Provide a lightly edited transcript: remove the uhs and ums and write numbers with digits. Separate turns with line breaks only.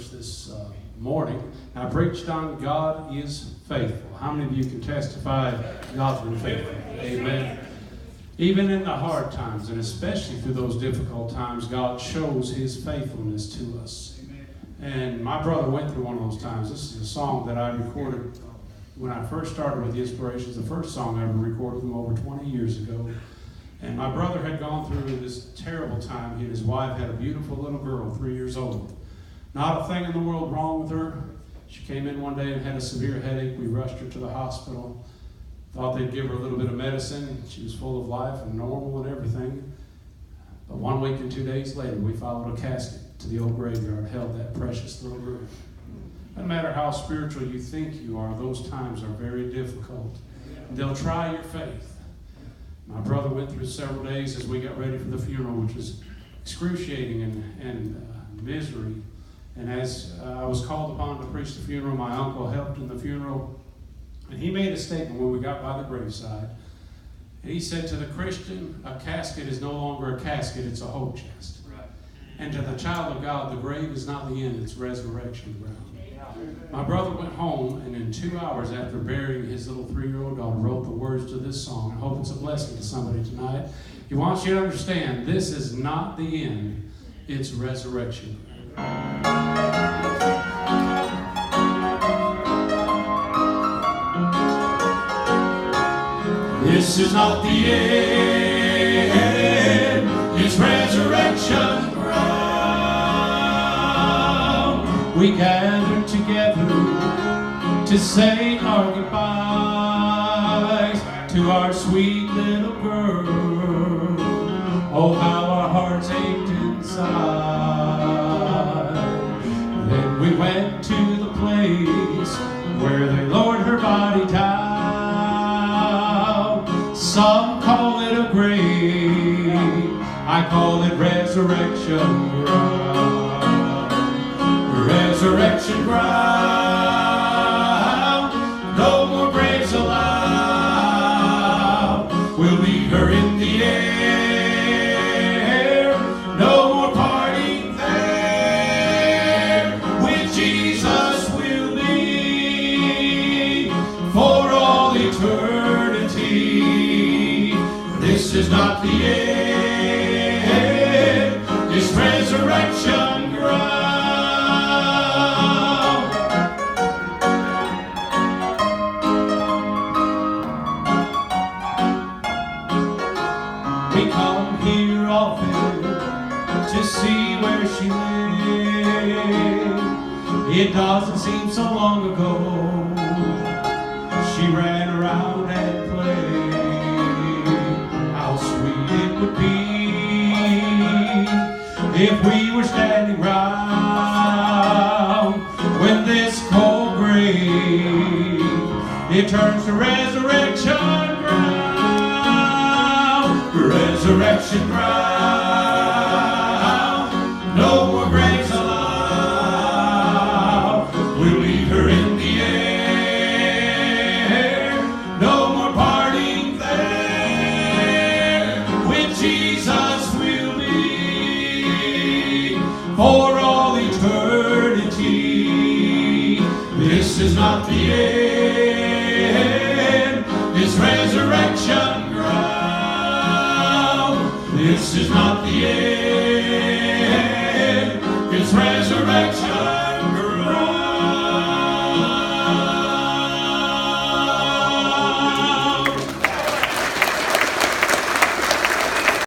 church this morning. I preached on God is faithful. How many of you can testify God's been faithful? Amen. Even in the hard times, and especially through those difficult times, God shows His faithfulness to us. And my brother went through one of those times. This is a song that I recorded when I first started with the Inspirations, the first song I ever recorded them over 20 years ago. And my brother had gone through this terrible time. He and his wife had a beautiful little girl, 3 years old. Not a thing in the world wrong with her. She came in one day and had a severe headache. We rushed her to the hospital. Thought they'd give her a little bit of medicine. She was full of life and normal and everything. But 1 week and 2 days later, we followed a casket to the old graveyard, held that precious little girl. No matter how spiritual you think you are, those times are very difficult. They'll try your faith. My brother went through several days as we got ready for the funeral, which was excruciating and misery. And as I was called upon to preach the funeral, my uncle helped in the funeral. And he made a statement when we got by the graveside. And he said, to the Christian, a casket is no longer a casket, it's a hope chest. Right. And to the child of God, the grave is not the end, it's resurrection ground. My brother went home, and in 2 hours after burying his little 3-year-old daughter, wrote the words to this song. I hope it's a blessing to somebody tonight. He wants you to understand, this is not the end, it's resurrection. This is not the end, it's resurrection ground. We gathered together to say our goodbyes to our sweet little girl. Oh, how our hearts ached inside. Then we went to the place where they lowered her body down. Some call it a grave, I call it resurrection ground. Resurrection ground, no more graves allowed. We'll leave her in the air, no more parting there. With Jesus we'll be for all eternity. This is not the end, it's resurrection ground. We come here often to see where she lived. It doesn't seem so long ago she ran around and played. How sweet it would be if we were standing round when this cold grave it turns to resurrection ground. Resurrection ground, no more graves allowed. We'll leave her in the air, no more parting there. With Jesus we'll be for all eternity. This is not the end, it's resurrection ground. This is not